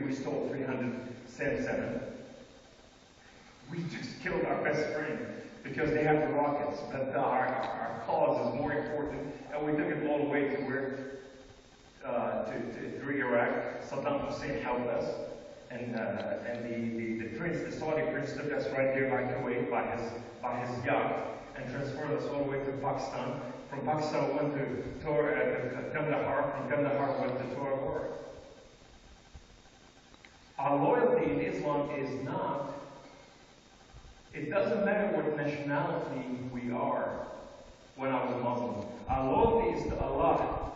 we stole 377. We just killed our best friend because they have the rockets, but our cause is more important, and we took it all the way to where to Iraq. Saddam Hussein helped us, and the prince, the Saudi prince, took us right there by Kuwait by his yacht and transferred us all the way to Pakistan. From Pakistan, we went to Kandahar. From Kandahar, we went to Tora. Our loyalty in Islam is not. It doesn't matter what nationality we are. When I was a Muslim, our loyalty is to Allah.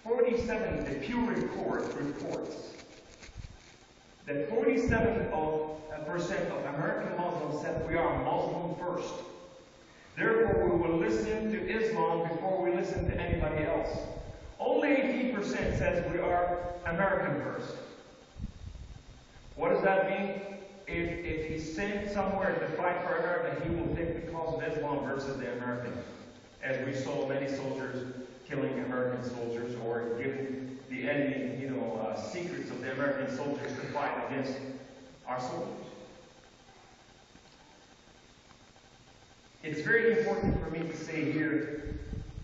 47, the Pew reports that 47% of American Muslims said we are Muslim first. Therefore, we will listen to Islam before we listen to anybody else. Only 18% says we are American first. What does that mean? If he's sent somewhere to fight for America, he will take the cause of Islam versus the Americans. As we saw many soldiers killing American soldiers or giving the enemy, secrets of the American soldiers to fight against our soldiers. It's very important for me to say here,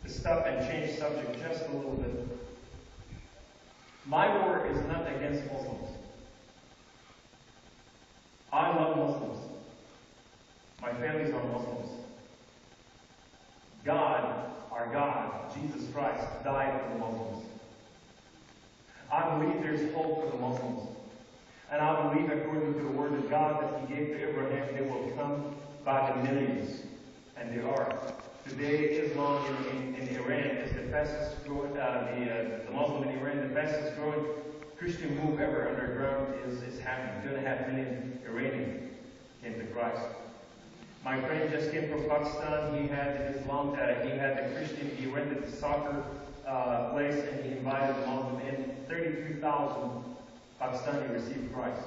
to stop and change subject just a little bit. My war is not against Muslims. I love Muslims. My families are Muslims. God, our God, Jesus Christ, died for the Muslims. I believe there's hope for the Muslims. And I believe, according to the Word of God that He gave to Abraham, they will come by the millions. And they are. Today, Islam in Iran is the fastest growing, the Muslim in Iran, the fastest growing Christian move ever underground is happening. 2.5 million Iranians came to Christ. My friend just came from Pakistan. He had Islam. He had the Christian. He rented the soccer place and he invited the Muslim in. 33,000 Pakistani received Christ.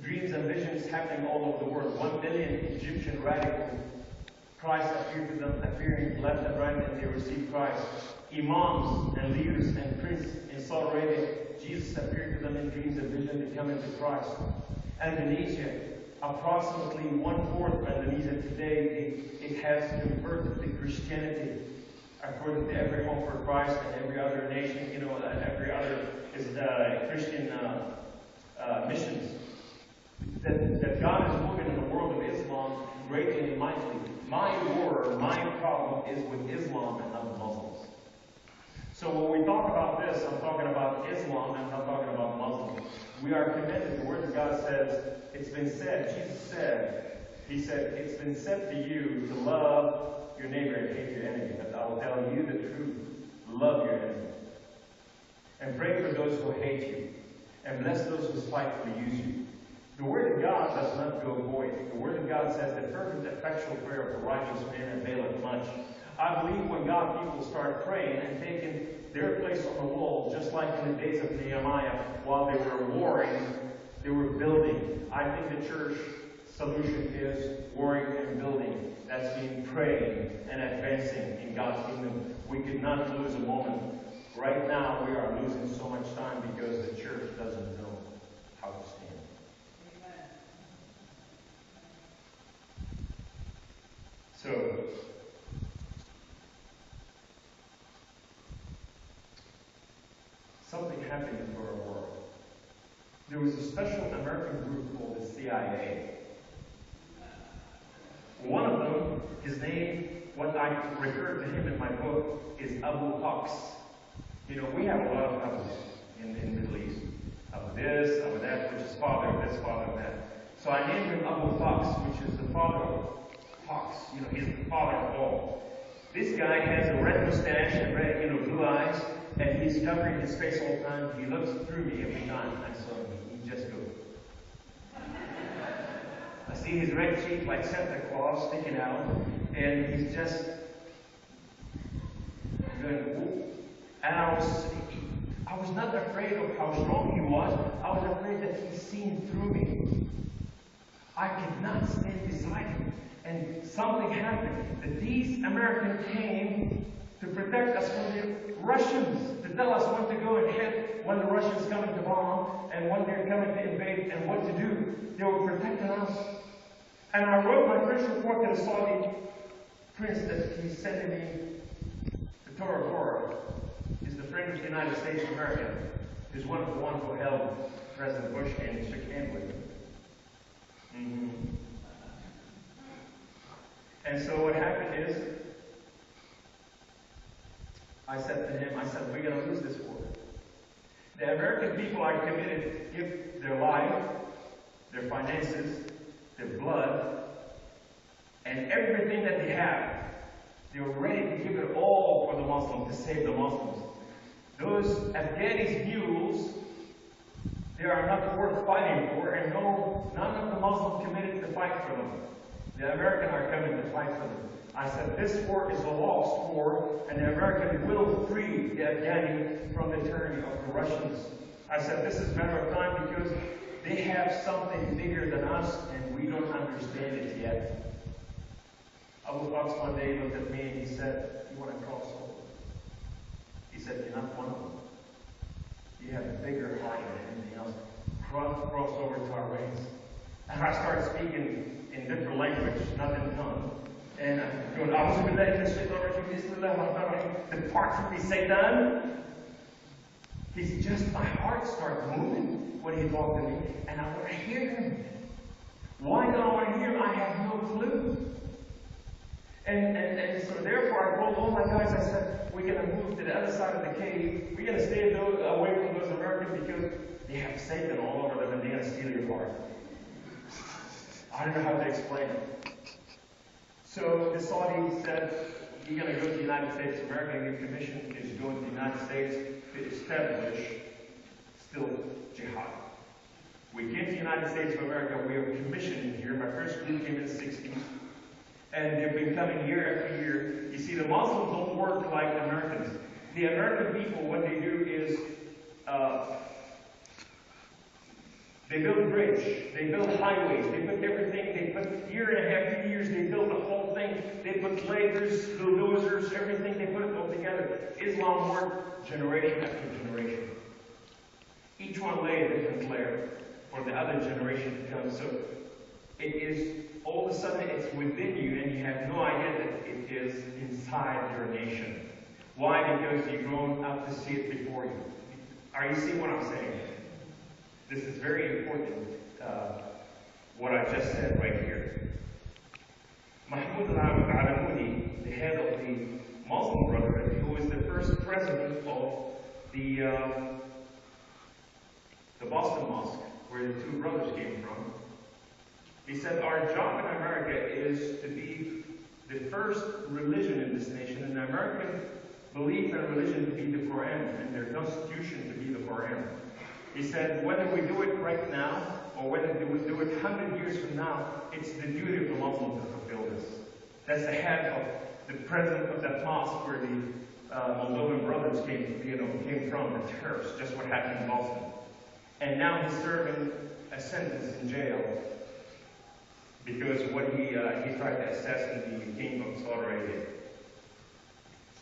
Dreams and visions happening all over the world. 1 million Egyptian radicals. Christ appeared to them, appearing left and right, and they received Christ. Imams and leaders and priests in Saudi Arabia, Jesus appeared to them in dreams and visions. They come into Christ. Indonesia, approximately 1/4 of Indonesia today, it has converted to Christianity, according to every Hope for Christ and every other nation, every other is Christian missions. That God is moving in the world of Islam greatly and mightily. My war, my problem is with Islam and not the Muslims. So when we talk about this, I'm talking about Islam and I'm not talking about Muslims. We are committed. The Word of God says, it's been said, Jesus said, He said, it's been said to you to love your neighbor and hate your enemy. But I will tell you the truth. Love your enemy. And pray for those who hate you. And bless those who spitefully use you. The Word of God does not go void. The Word of God says the fervent, effectual prayer of the righteous man availeth much. I believe when God people start praying and taking their place on the wall, just like in the days of Nehemiah, while they were warring, they were building. I think the church solution is warring and building. That's being praying and advancing in God's kingdom. We could not lose a moment. Right now, we are losing so much time because the church doesn't know how to stand. So, something happened in our world. There was a special American group called the CIA. One of them, his name, what I refer to him in my book, is Abu Fox. We have a lot of Abus in the Middle East. Abu this, Abu that, which is father of this, father of that. So I named him Abu Fox, which is the father of Fox. He's the father of all. This guy has a red mustache and red, blue eyes, and he's covering his face all the time. He looks through me every time I saw him. He just goes. I see his red cheek like Santa Claus sticking out, and he's just going, whoop. And I was not afraid of how strong he was. I was afraid that he's seen through me. I could not stand beside him. And something happened. That these Americans came to protect us from the Russians, the tell us when to go and hit, when the Russians coming to bomb, and when they're coming to invade, and what to do. They were protecting us. And I wrote my first report to the Saudi prince that he's sending me to Tora Bora. He's the friend of the United States of America. He's one of the ones who held President Bush and shook hands with him. And so what happened is, I said to him, we're going to lose this war. The American people are committed to give their life, their finances, their blood, and everything that they have. They're ready to give it all for the Muslims, to save the Muslims. Those Afghani's mules, they are not worth fighting for, and none of the Muslims committed to fight for them. The Americans are coming to fight for them. I said, this war is a lost war, and the Americans will free the Afghani from the tyranny of the Russians. I said, this is a matter of time because they have something bigger than us, and we don't understand it yet. Abu Bakr one day looked at me and he said, you want to cross over? He said, you're not one of them. You have a bigger heart than anything else. Cross over to our ranks. And I started speaking in different language, not in tongue. And I'm going, depart from me, Satan. My heart started moving when he talked to me, and I want to hear him. Why do I want to hear him? I have no clue. And so therefore I told all my guys, I said, we're going to move to the other side of the cave. We're going to stay away from those Americans because they have Satan all over them and they're going to steal your heart. I don't know how to explain it. So the Saudi said, you're going to go to the United States of America, and your commission is going to the United States to establish still jihad. We came to the United States of America, we are commissioned here. My first group came in the 60s. And they've been coming year after year. You see, the Muslims don't work like the Americans. The American people, what they do is, they build a bridge, they build highways, they put everything, they put year and a half, 2 years, they build the whole thing, they put lasers, bulldozers, everything, they put it all together. Islam worked generation after generation. Each one laid a different layer for the other generation to come. So it is, all of a sudden it's within you and you have no idea that it is inside your nation. Why? Because you've grown up to see it before you. Are you seeing what I'm saying? This is very important, what I just said right here. Mahmoud al-Alamoudi, the head of the Muslim Brotherhood, who was the first president of the Boston Mosque, where the two brothers came from, he said, our job in America is to be the first religion in this nation, and the American belief in religion to be the Quran, and their constitution to be the Quran. He said, whether we do it right now, or whether we do it 100 years from now, it's the duty of the Muslim to fulfill this. That's the head of the president of that mosque where the Moldovan brothers came from, the terrorists, just what happened in Boston. And now he's serving a sentence in jail because what he tried to assassinate the king of Saudi Arabia.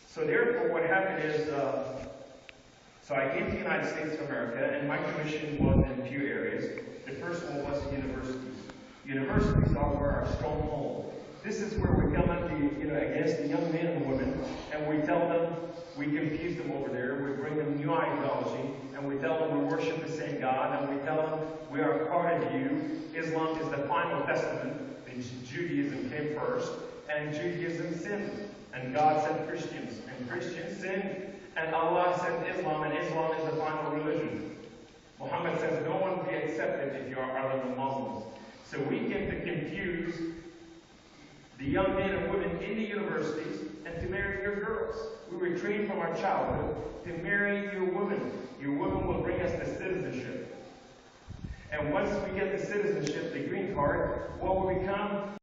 So therefore, what happened is, so I came to the United States of America, and my commission was in a few areas. The first one was universities. Universities are where our stronghold. This is where we come up against the young men and women, and we tell them, we confuse them over there, we bring them new ideology, and we tell them we worship the same God, and we tell them we are part of you. Islam is the final testament. Judaism came first, and Judaism sinned. And God sent Christians, and Christians sinned. And Allah sent Islam, and Islam is the final religion. Muhammad says no one will be accepted if you are other than Muslims. So we get to confuse the young men and women in the universities and to marry your girls. We were trained from our childhood to marry your women. Your women will bring us the citizenship. And once we get the citizenship, the green card, what will become?